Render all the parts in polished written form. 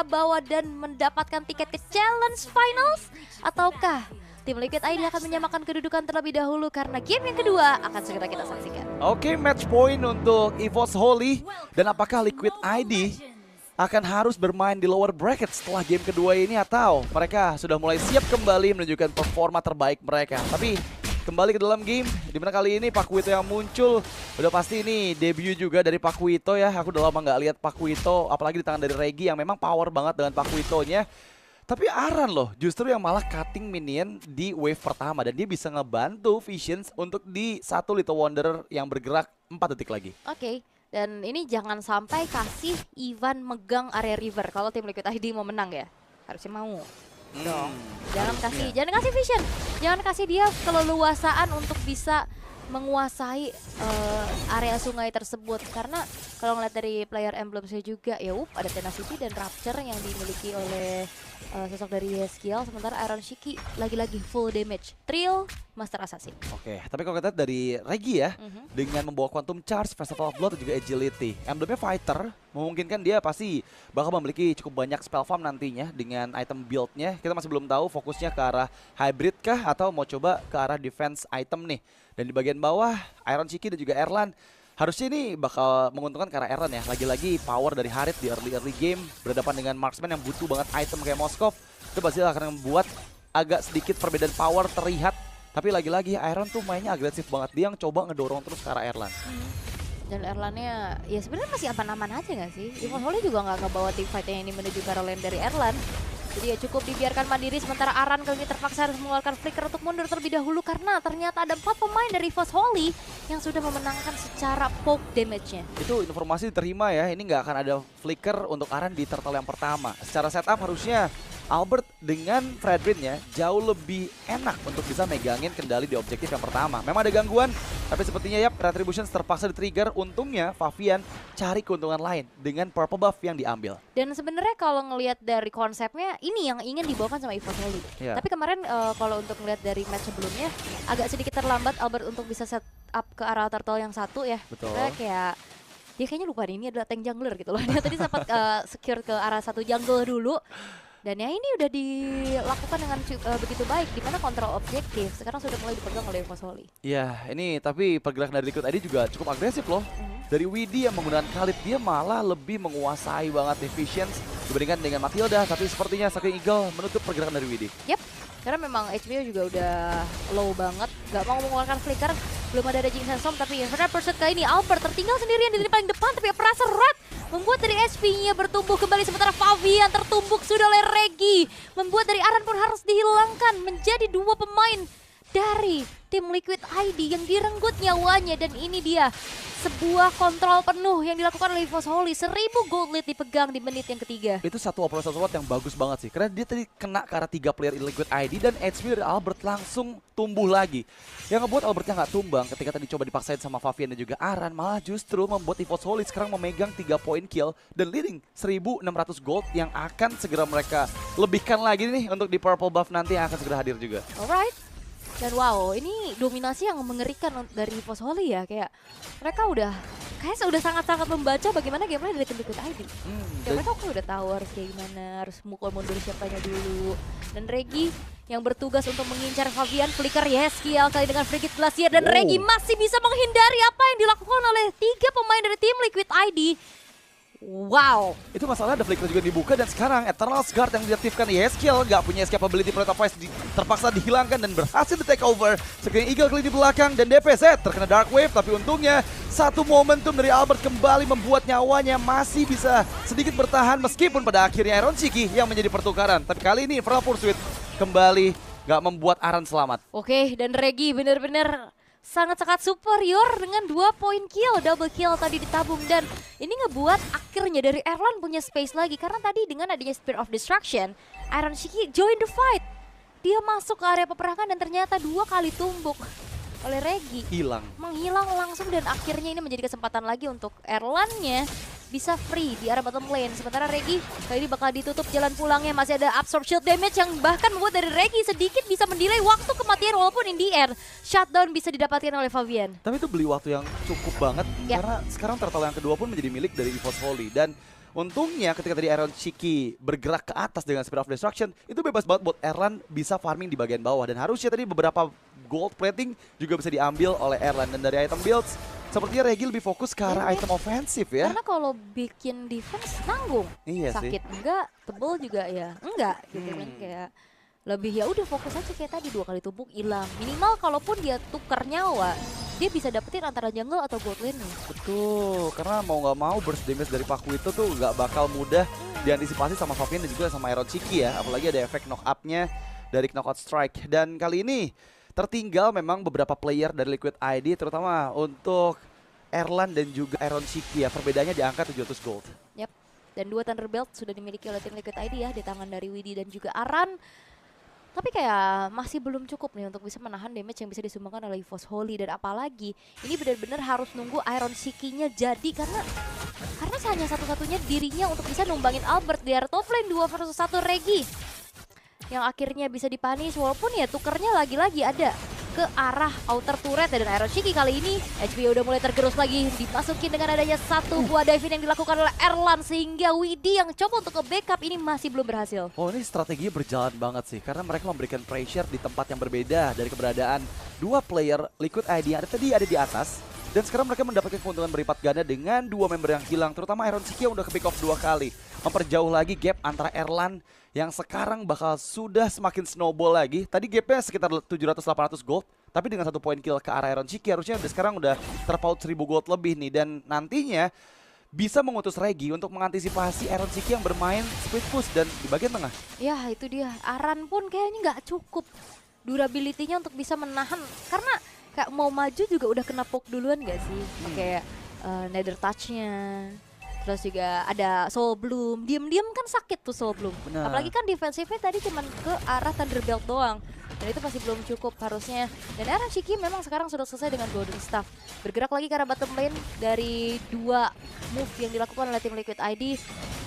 mereka bawa dan mendapatkan tiket ke Challenge Finals? Ataukah tim Liquid ID akan menyamakan kedudukan terlebih dahulu karena game yang kedua akan segera kita saksikan. Oke, match point untuk EVOS Holy. Dan apakah Liquid ID akan harus bermain di lower bracket setelah game kedua ini atau mereka sudah mulai siap kembali menunjukkan performa terbaik mereka. Tapi kembali ke dalam game, dimana kali ini Pakuito yang muncul. Udah pasti ini debut juga dari Pakuito ya. Aku udah lama nggak lihat Pakuito, apalagi di tangan dari Regi yang memang power banget dengan Pakuitonya. Tapi Aran loh justru yang malah cutting minion di wave pertama. Dan dia bisa ngebantu Visions untuk di satu Little Wanderer yang bergerak 4 detik lagi. Oke. Dan ini jangan sampai kasih Ivan megang area river kalau tim Liquid ID mau menang ya. Harusnya mau. Dong. Jangan kasih vision. Jangan kasih dia keleluasaan untuk bisa menguasai area sungai tersebut. Karena kalau ngeliat dari player emblemsnya juga ya ada Tenacity dan Rapture yang dimiliki oleh sosok dari Yeskiel. Sementara Iron Shiki lagi-lagi full damage. Trill, Master Assassin. Oke, tapi kalau kita lihat dari Regi ya, dengan membawa Quantum Charge, Festival of Blood dan juga Agility. Emblemnya Fighter, memungkinkan dia pasti bakal memiliki cukup banyak spell farm nantinya dengan item build-nya. Kita masih belum tahu fokusnya ke arah hybrid kah atau mau coba ke arah defense item nih. Dan di bagian bawah, Iron Shiki dan juga Erlan. Harusnya ini bakal menguntungkan ke arah Erlan ya. Lagi-lagi power dari Harit di early game berhadapan dengan marksman yang butuh banget item kayak Moskov. Itu pasti akan membuat agak sedikit perbedaan power terlihat. Tapi lagi-lagi Iron tuh mainnya agresif banget. Dia yang coba ngedorong terus ke arah Erlan. Dan Erlannya ya sebenarnya masih aman-aman aja gak sih? EVOS Holy juga gak ngebawa team fight-nya ini menuju ke arah lane dari Erlan. Jadi ya cukup dibiarkan mandiri sementara Aran kali ini terpaksa harus mengeluarkan flicker untuk mundur terlebih dahulu karena ternyata ada 4 pemain dari EVOS Holy yang sudah memenangkan secara poke damage-nya. Itu informasi diterima ya, ini nggak akan ada flicker untuk Aran di turtle yang pertama. Secara setup harusnya Albert dengan Fredrin ya jauh lebih enak untuk bisa megangin kendali di objektif yang pertama. Memang ada gangguan, tapi sepertinya ya Retributions terpaksa di-trigger. Untungnya Favian cari keuntungan lain dengan purple buff yang diambil. Dan sebenarnya kalau ngelihat dari konsepnya, ini yang ingin dibawakan sama EVOS Holy. Yeah. Tapi kemarin kalau untuk ngelihat dari match sebelumnya, agak sedikit terlambat Albert untuk bisa set up ke arah turtle yang satu ya. Betul. Karena kayak dia kayaknya lupa ini adalah tank jungler gitu loh. Dia tadi sempat secure ke arah satu jungle dulu. Dan ya ini udah dilakukan dengan begitu baik, dimana kontrol objektif sekarang sudah mulai dipegang oleh EVOS Holy. Ya, ini tapi pergerakan dari Liquid ID juga cukup agresif loh. Dari Widi yang menggunakan Khalid, dia malah lebih menguasai banget Visions dibandingkan dengan Matilda. Tapi sepertinya Sucking Eagle menutup pergerakan dari Widi. Yep, karena memang HP juga udah low banget, gak mau mengeluarkan flicker. Belum ada Raging Sandstorm, tapi Inferno Pursuit kali ini Albert tertinggal sendirian di paling depan. Tapi perasa erat membuat dari HP-nya bertumbuh kembali, sementara Favian tertumbuk sudah oleh Regi. Membuat dari Aran pun harus dihilangkan menjadi 2 pemain dari tim Liquid ID yang direnggut nyawanya. Dan ini dia sebuah kontrol penuh yang dilakukan oleh EVOS Holy. 1000 gold lead dipegang di menit yang ketiga. Itu satu operasional support yang bagus banget sih. Karena dia tadi kena ke arah 3 player Liquid ID dan HP dari Albert langsung tumbuh lagi. Yang ngebuat Albertnya nggak tumbang ketika tadi coba dipaksain sama Favian dan juga Aran. Malah justru membuat EVOS Holy sekarang memegang 3 poin kill dan leading 1600 gold yang akan segera mereka lebihkan lagi nih untuk di purple buff nanti yang akan segera hadir juga. Alright. Dan wow, ini dominasi yang mengerikan dari EVOS Holy ya. Kayak mereka udah sangat-sangat membaca bagaimana gamenya dari tim Liquid ID. Kayak mereka udah tahu harus kayak gimana, harus mukul mundur siapanya dulu. Dan Regi yang bertugas untuk mengincar Favian, flicker Yeskiel kali dengan Frigid Glacier. Dan Regi masih bisa menghindari apa yang dilakukan oleh 3 pemain dari tim Liquid ID. Wow. Itu masalah ada flicker juga dibuka dan sekarang Eternal Guard yang diaktifkan Yeskiel gak punya escapability Proto Voice terpaksa dihilangkan dan berhasil di take over. Sekarang Eagle kali di belakang dan DPZ terkena Dark Wave, tapi untungnya satu momentum dari Albert kembali membuat nyawanya masih bisa sedikit bertahan meskipun pada akhirnya Iron Shiki yang menjadi pertukaran. Tapi kali ini Infernal Pursuit kembali gak membuat Aran selamat. Oke, dan Regi benar-benar sangat-sangat superior dengan 2 poin kill, double kill tadi ditabung. Dan ini ngebuat akhirnya dari Erlan punya space lagi. Karena tadi dengan adanya Spear of Destruction, Iron Shiki join the fight. Dia masuk ke area peperangan dan ternyata 2 kali tumbuk oleh Regi. Menghilang langsung dan akhirnya ini menjadi kesempatan lagi untuk Erlannya bisa free di arah bottom lane. Sementara Regi kali ini bakal ditutup jalan pulangnya. Masih ada absorb shield damage yang bahkan membuat dari Regi sedikit bisa mendelay waktu kematian walaupun in the air. Shutdown bisa didapatkan oleh Favian. Tapi itu beli waktu yang cukup banget karena sekarang turtle yang kedua pun menjadi milik dari EVOS Holy. Dan Untungnya ketika tadi Iron Shiki bergerak ke atas dengan Spear of Destruction, itu bebas banget buat Erlan bisa farming di bagian bawah. Dan harusnya tadi beberapa gold plating juga bisa diambil oleh Erlan. Dan dari item builds, sepertinya Regi lebih fokus ke arah item ofensif ya. Karena kalau bikin defense nanggung. Iya sih. Sakit enggak, tebel juga ya enggak gitu kan, kayak lebih ya udah fokus aja kayak tadi 2 kali tumbuk hilang. Minimal kalaupun dia tuker nyawa, dia bisa dapetin antara jungle atau gold lane nih. Betul, karena mau nggak mau burst damage dari Paku itu tuh nggak bakal mudah diantisipasi sama Favian dan juga sama Iron Shiki ya. Apalagi ada efek knock up-nya dari knockout strike. Dan kali ini tertinggal memang beberapa player dari Liquid ID, terutama untuk Erlan dan juga Iron Shiki ya. Perbedaannya di angka 700 gold. Yap. Dan 2 Thunderbelt sudah dimiliki oleh tim Liquid ID ya, di tangan dari Widi dan juga Aran. Tapi kayak masih belum cukup nih untuk bisa menahan damage yang bisa disumbangkan oleh EVOS Holy. Dan apalagi ini benar-benar harus nunggu Iron Shiki-nya jadi, karena hanya satu-satunya dirinya untuk bisa numbangin Albert di area top lane 2 versus 1 Regi. Yang akhirnya bisa dipunish, walaupun ya tukernya lagi-lagi ada ke arah outer turret. Dan Iron Shiki kali ini HP udah mulai tergerus lagi, dimasukin dengan adanya satu buah dive yang dilakukan oleh Erlan, sehingga Widi yang coba untuk nge-backup ini masih belum berhasil. Oh, ini strateginya berjalan banget sih, karena mereka memberikan pressure di tempat yang berbeda dari keberadaan 2 player Liquid ID yang tadi ada di atas. Dan sekarang mereka mendapatkan keuntungan berlipat ganda dengan 2 member yang hilang, terutama Iron Shiki yang udah ke pick off 2 kali. Memperjauh lagi gap antara Erlan yang sekarang bakal sudah semakin snowball lagi. Tadi gapnya sekitar 700-800 gold, tapi dengan 1 poin kill ke arah Iron Shiki harusnya sekarang udah terpaut 1000 gold lebih nih. Dan nantinya bisa mengutus Regi untuk mengantisipasi Iron Shiki yang bermain split push dan di bagian tengah. Ya itu dia, Aran pun kayaknya nggak cukup durability-nya untuk bisa menahan, karena kayak mau maju juga udah kena poke duluan gak sih? Pakai Nether Touch-nya. Terus juga ada Soul Bloom, diam-diam kan sakit tuh Soul Bloom. Benar. Apalagi kan defensifnya tadi cuman ke arah Thunderbelt doang. Dan itu masih belum cukup harusnya. Dan Iron Shiki memang sekarang sudah selesai dengan Golden Staff. Bergerak lagi ke arah bottom lane dari 2 move yang dilakukan oleh tim Liquid ID.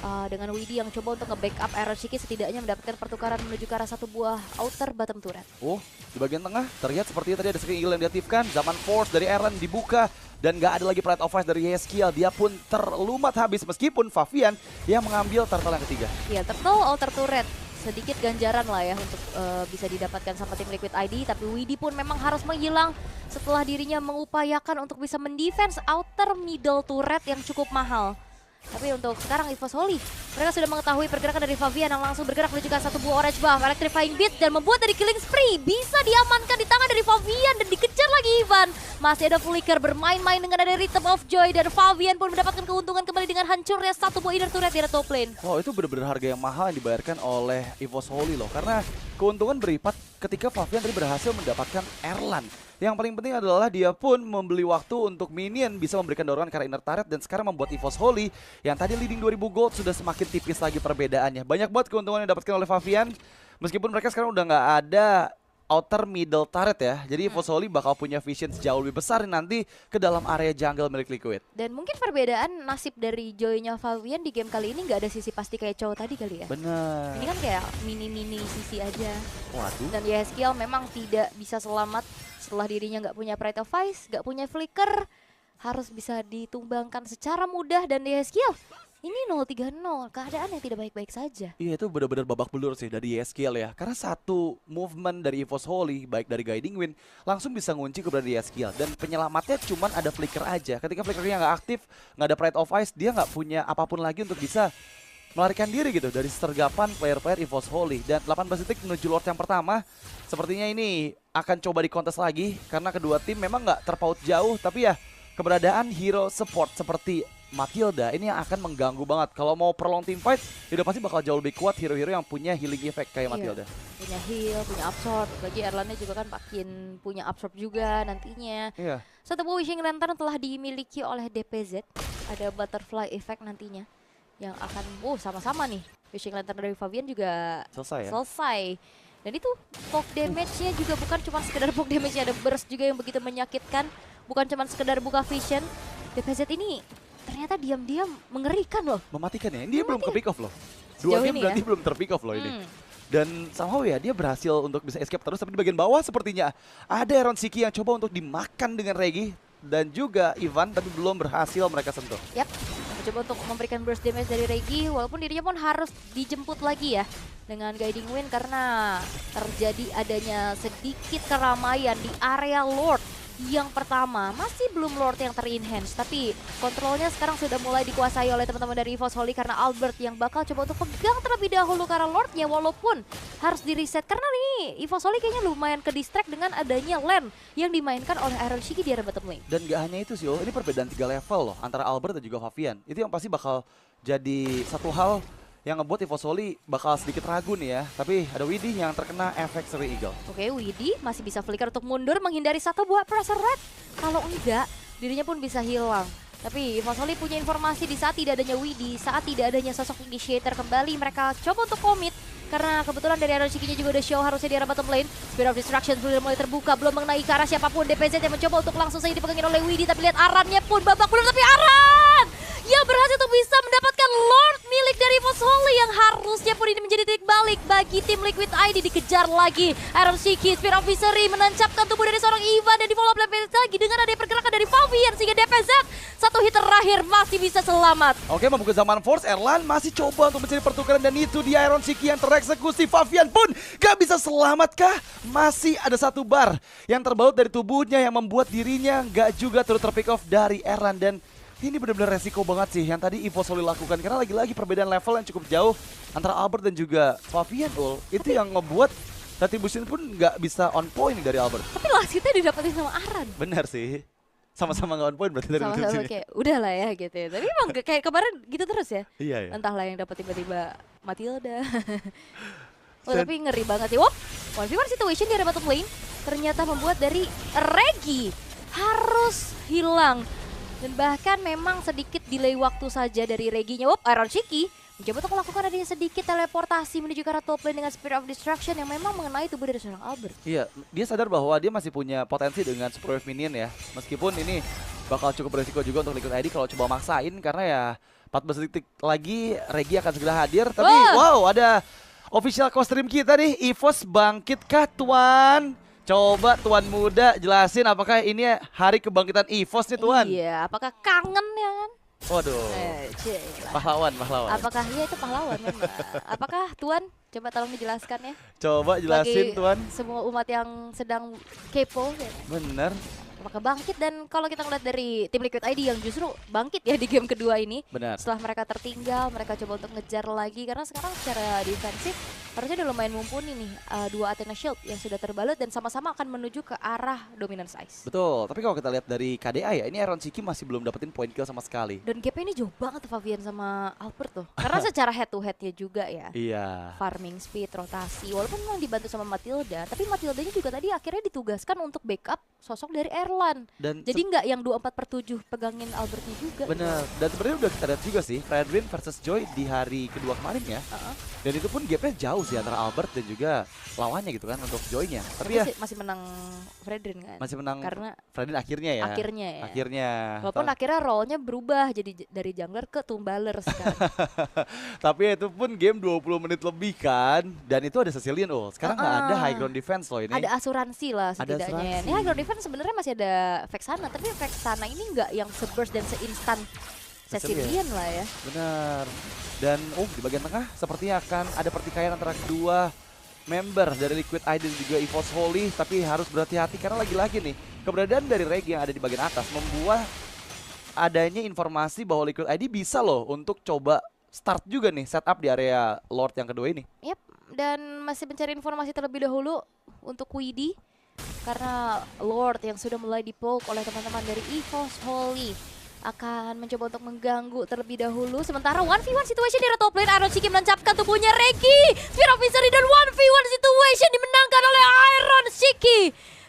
Dengan Widi yang coba untuk nge-backup Iron Shiki, setidaknya mendapatkan pertukaran menuju ke arah 1 buah outer bottom turret. Oh, di bagian tengah terlihat sepertinya tadi ada skill eagle yang diaktifkan. Zaman force dari Erlan dibuka. Dan gak ada lagi Pride of Ice dari Yeskiel. Dia pun terlumat habis meskipun Favian yang mengambil turtle yang ketiga. Iya, turtle outer turret. Sedikit ganjaran lah ya untuk bisa didapatkan sama tim Liquid ID. Tapi Widi pun memang harus menghilang setelah dirinya mengupayakan untuk bisa mendefense outer middle turret yang cukup mahal. Tapi untuk sekarang EVOS Holy, mereka sudah mengetahui pergerakan dari Favian yang langsung bergerak menuju ke satu buah orange buff, electrifying beat, dan membuat dari killing spree bisa diamankan di tangan dari Favian dan dikejar lagi Ivan. Masih ada Flicker bermain-main dengan ada Rhythm of Joy, dan Favian pun mendapatkan keuntungan kembali dengan hancurnya satu buah inner turret di top lane. Wow, itu benar-benar harga yang mahal yang dibayarkan oleh EVOS Holy loh, karena keuntungan berlipat ketika Favian tadi berhasil mendapatkan Erlan. Yang paling penting adalah dia pun membeli waktu untuk minion bisa memberikan dorongan ke arah inner turret, dan sekarang membuat EVOS Holy yang tadi leading 2000 gold sudah semakin tipis lagi perbedaannya. Banyak banget keuntungan yang didapatkan oleh Favian meskipun mereka sekarang udah nggak ada outer middle turret ya. Jadi EVOS Holy bakal punya vision jauh lebih besar nanti ke dalam area jungle milik Liquid. Dan mungkin perbedaan nasib dari Joy-nya Favian di game kali ini nggak ada sisi pasti kayak cowok tadi kali ya. Bener. Ini kan kayak mini-mini sisi aja. Waduh. Dan Yeskiel memang tidak bisa selamat setelah dirinya nggak punya Pride of Ice, nggak punya Flicker, harus bisa ditumbangkan secara mudah. Dan Yeskiel ini 0-3-0, keadaan yang tidak baik-baik saja. Iya, itu benar-benar babak belur sih dari Yeskiel ya. Karena satu movement dari EVOS Holy, baik dari Guiding Wind, langsung bisa ngunci keberadaan Yeskiel. Dan penyelamatnya cuman ada Flicker aja. Ketika Flickernya nggak aktif, nggak ada Pride of Ice, dia nggak punya apapun lagi untuk bisa melarikan diri gitu dari sergapan player-player EVOS Holy. Dan 18 detik menuju Lord yang pertama, sepertinya ini akan coba dikontes lagi karena kedua tim memang nggak terpaut jauh, tapi ya keberadaan hero support seperti Matilda ini yang akan mengganggu banget. Kalau mau prolong team fight, udah pasti bakal jauh lebih kuat hero-hero yang punya healing effect kayak Matilda. Punya heal, punya absorb, bagi Erlannya juga kan makin punya absorb juga nantinya. Iya. Satu buah Wishing Lantern telah dimiliki oleh DPZ, ada butterfly effect nantinya yang akan sama-sama nih. Wishing Lantern dari Favian juga Selesai ya? selesai. Dan itu poke damage-nya juga bukan cuma sekedar poke damage-nya, ada burst juga yang begitu menyakitkan. Bukan cuma sekedar buka vision. DPZ ini ternyata diam-diam mengerikan loh. Mematikan ya? Dia belum ke pick off loh. Sejauh 2 game ini berarti ya? belum ter pick off loh ini. Dan somehow ya dia berhasil untuk bisa escape terus, tapi di bagian bawah sepertinya ada Iron Shiki yang coba untuk dimakan dengan Regi dan juga Ivan, tapi belum berhasil mereka sentuh. Yap, Mencoba untuk memberikan burst damage dari Regi, walaupun dirinya pun harus dijemput lagi ya dengan guiding wind karena terjadi adanya sedikit keramaian di area Lord. Yang pertama, masih belum Lord yang ter-enhance, tapi kontrolnya sekarang sudah mulai dikuasai oleh teman-teman dari EVOS Holy karena Albert yang bakal coba untuk pegang terlebih dahulu karena Lordnya, walaupun harus di-reset karena nih EVOS Holy kayaknya lumayan ke-distract dengan adanya lane yang dimainkan oleh Iron Shiki di area bottom lane. Dan gak hanya itu sih, ini perbedaan 3 level loh antara Albert dan juga Favian. Itu yang pasti bakal jadi satu hal yang ngebuat EVOS Holy bakal sedikit ragu nih ya. Tapi ada Widih yang terkena efek Seri Eagle. Oke, Widih masih bisa flicker untuk mundur menghindari satu buah pressure red. Kalau enggak, dirinya pun bisa hilang. Tapi EVOS Holy punya informasi di saat tidak adanya Widih, saat tidak adanya sosok initiator kembali, mereka coba untuk komit. Karena kebetulan dari Iron Shiki-nya juga udah show harusnya di arah bottom lane. Spear of Destruction sudah mulai terbuka, belum mengenai ke arah siapapun. DPZ yang mencoba untuk langsung saja dipegangin oleh Widih, tapi lihat Arannya pun babak belur, tapi Aran yang berhasil untuk bisa mendapatkan Lord milik dari EVOS Holy yang harusnya pun ini menjadi titik balik bagi tim Liquid ID. Dikejar lagi Iron Shiki, Spear of Misery menancapkan tubuh dari seorang Ivan dan di follow up lagi dengan ada pergerakan dari Favian sehingga DPZ satu hit terakhir masih bisa selamat. Oke, membuka zaman Force, Erlan masih coba untuk mencari pertukaran dan itu dia Iron Shiki yang tereksekusi. Favian pun gak bisa selamatkah? Masih ada satu bar yang terbaut dari tubuhnya yang membuat dirinya gak juga turut terpick off dari Erlan. Dan ini benar-benar resiko banget sih yang tadi EVOS Holy lakukan karena lagi-lagi perbedaan level yang cukup jauh antara Albert dan juga Favian. Itu yang ngebuat Retribution pun nggak bisa on point dari Albert. Tapi last hitnya didapetin sama Aran. Benar sih, sama-sama nggak on point berarti dari Sama-sama kayak udah lah ya gitu ya. Tapi emang kayak kemarin gitu terus ya. Iya ya. Entahlah yang dapat tiba-tiba Matilda. Tapi ngeri banget ya. 1v1 situation di area bottom lane ternyata membuat dari Regi harus hilang. Dan bahkan memang sedikit delay waktu saja dari Reginya. Iron Shiki mencoba untuk melakukan adanya sedikit teleportasi menuju ke arah top lane dengan Spear of Destruction yang memang mengenai tubuh dari seorang Albert. Iya, dia sadar bahwa dia masih punya potensi dengan Super Wave Minion ya. Meskipun ini bakal cukup beresiko juga untuk Liquid ID kalau coba maksain karena ya 14 detik lagi Regi akan segera hadir. Tapi wow, ada official co-stream kita nih, EVOS bangkitkah Tuan? Coba Tuan muda jelasin apakah ini hari kebangkitan EVOS nih Tuan? Iya, apakah kangen ya kan? Waduh, pahlawan. Apakah iya itu pahlawan memang? Apakah Tuan? Coba tolong dijelaskan ya. Coba jelasin bagi Tuan. Semua umat yang sedang kepo. Ya. Bener. Apakah bangkit, dan kalau kita ngeliat dari tim Liquid ID yang justru bangkit ya di game kedua ini. Benar. Setelah mereka tertinggal, mereka coba untuk ngejar lagi karena sekarang secara defensif harusnya udah lumayan mumpuni nih. Dua Athena Shield yang sudah terbalut dan sama-sama akan menuju ke arah Dominance Ice. Betul, tapi kalau kita lihat dari KDA ya, ini Iron Shiki masih belum dapetin point kill sama sekali. Dan gapnya ini jauh banget tuh Favian sama Albert tuh. Karena secara head to headnya juga ya. Iya. Farming speed, rotasi, walaupun memang dibantu sama Matilda, tapi Matildanya juga tadi akhirnya ditugaskan untuk backup sosok dari Erlan. Dan jadi nggak yang 24/7 pegangin Albertnya juga. Bener, gitu. Dan sebenarnya udah kita lihat juga sih Fredrin versus Joy di hari kedua kemarin ya. Dan itu pun gapnya jauh sih antara Albert dan juga lawannya gitu kan untuk Joy-nya. Tapi ya masih menang Fredrin kan. Masih menang karena Fredrin akhirnya ya. Akhirnya. Walaupun akhirnya role-nya berubah jadi dari jungler ke tumbaler sekarang. Tapi itu pun game 20 menit lebih kan. Dan itu ada Sicilian sekarang nggak ada high ground defense loh ini. Ada asuransi lah setidaknya. Ini high ground defense sebenarnya masih ada Vexana, tapi Vexana ini nggak yang se-burst dan se-instan Sicilian lah ya. Benar. Dan di bagian tengah sepertinya akan ada pertikaian antara kedua member dari Liquid ID dan juga EVOS Holy, tapi harus berhati-hati karena lagi-lagi nih keberadaan dari Regi yang ada di bagian atas membuat adanya informasi bahwa Liquid ID bisa loh untuk coba start juga nih setup di area Lord yang kedua ini. Yap, dan masih mencari informasi terlebih dahulu untuk Widih karena Lord yang sudah mulai dipolk oleh teman-teman dari EVOS Holy akan mencoba untuk mengganggu terlebih dahulu. Sementara 1v1 situation di top lane, Iron Shiki menancapkan tubuhnya Regi. Spear of Misery dan 1v1 situation dimenangkan oleh Iron Shiki.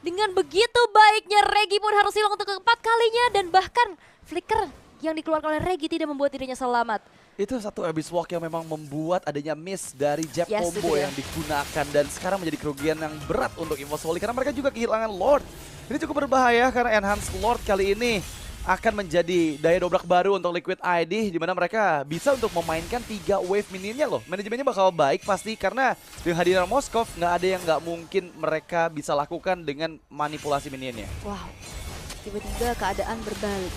Dengan begitu baiknya Regi pun harus hilang untuk keempat kalinya dan bahkan flicker yang dikeluarkan oleh Regi tidak membuat dirinya selamat. Itu satu Abyss Walk yang memang membuat adanya miss dari jab combo yang digunakan dan sekarang menjadi kerugian yang berat untuk EVOS Holy karena mereka juga kehilangan Lord. Ini cukup berbahaya karena Enhanced Lord kali ini akan menjadi daya dobrak baru untuk Liquid ID di mana mereka bisa untuk memainkan 3 wave minionnya loh. Manajemennya bakal baik pasti karena dengan hadirnya Moskov nggak ada yang nggak mungkin mereka bisa lakukan dengan manipulasi minionnya. Wow, tiba-tiba keadaan berbalik.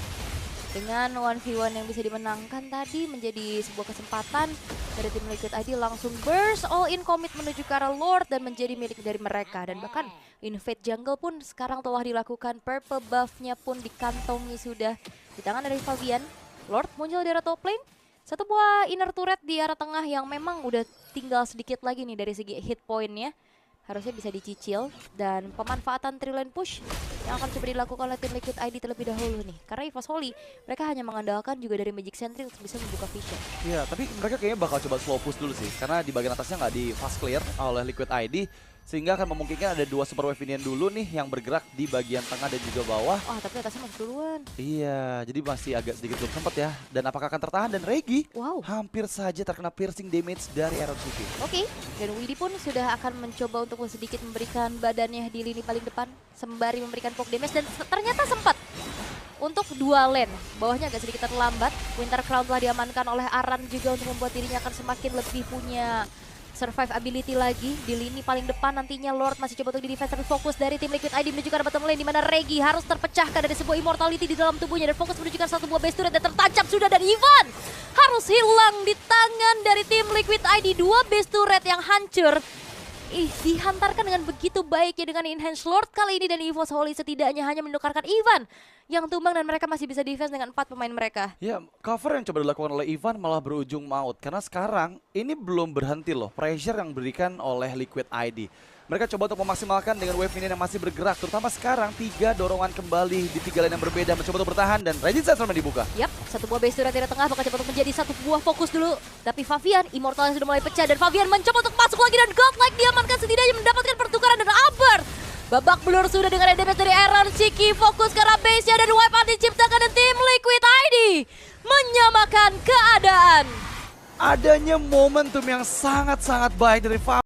Dengan 1v1 yang bisa dimenangkan tadi menjadi sebuah kesempatan dari tim Liquid ID langsung burst all in commit menuju ke arah Lord dan menjadi milik dari mereka. Dan bahkan invade jungle pun sekarang telah dilakukan, purple buff-nya pun dikantongi sudah di tangan dari Fabian. Lord muncul di arah top lane, satu buah inner turret di arah tengah yang memang udah tinggal sedikit lagi nih dari segi hit point-nya. Harusnya bisa dicicil dan pemanfaatan trilane push yang akan coba dilakukan oleh tim Liquid ID terlebih dahulu nih. Karena EVOS Holy mereka hanya mengandalkan juga dari Magic Sentry untuk bisa membuka vision. Iya, tapi mereka kayaknya bakal coba slow push dulu sih. Karena di bagian atasnya nggak di fast clear oleh Liquid ID. Sehingga akan memungkinkan ada 2 super wave minion dulu nih yang bergerak di bagian tengah dan juga bawah. Wah, tapi atasnya masih duluan. Iya, jadi masih agak sedikit belum sempat ya. Dan apakah akan tertahan? Dan Regi hampir saja terkena piercing damage dari Arrow City. Oke, dan Widdy pun sudah akan mencoba untuk sedikit memberikan badannya di lini paling depan sembari memberikan poke damage dan ternyata sempat untuk 2 lane. Bawahnya agak sedikit terlambat. Winter Crown telah diamankan oleh Aran juga untuk membuat dirinya akan semakin lebih punya survive ability lagi di lini paling depan. Nantinya Lord masih coba untuk di-defense, tapi fokus dari tim Liquid ID menuju ke arah bottom lane di mana Regi harus terpecahkan dari sebuah immortality di dalam tubuhnya dan fokus menuju ke satu buah base turret dan tertancap sudah dan Ivan harus hilang di tangan dari tim Liquid ID. 2 base turret yang hancur dihantarkan dengan begitu baiknya dengan enhance Lord kali ini, dan EVOS Holy setidaknya hanya menukarkan Ivan yang tumbang dan mereka masih bisa defense dengan 4 pemain mereka. Ya, cover yang coba dilakukan oleh Ivan malah berujung maut karena sekarang ini belum berhenti loh pressure yang diberikan oleh Liquid ID. Mereka coba untuk memaksimalkan dengan wave minion yang masih bergerak, terutama sekarang 3 dorongan kembali di 3 lane yang berbeda mencoba untuk bertahan dan Raging Sandstorm dibuka. Yap, satu buah base turret di tengah bakal coba untuk menjadi satu buah fokus dulu. Tapi Fabian, Immortalnya sudah mulai pecah dan Fabian mencoba untuk masuk lagi dan Godlike diamankan setidaknya mendapatkan pertukaran dan Aber. Babak belur sudah dengan damage dari Aaron. Chiki fokus ke arah base-nya dan wipe out diciptakan dan tim Liquid ID menyamakan keadaan. Adanya momentum yang sangat-sangat baik dari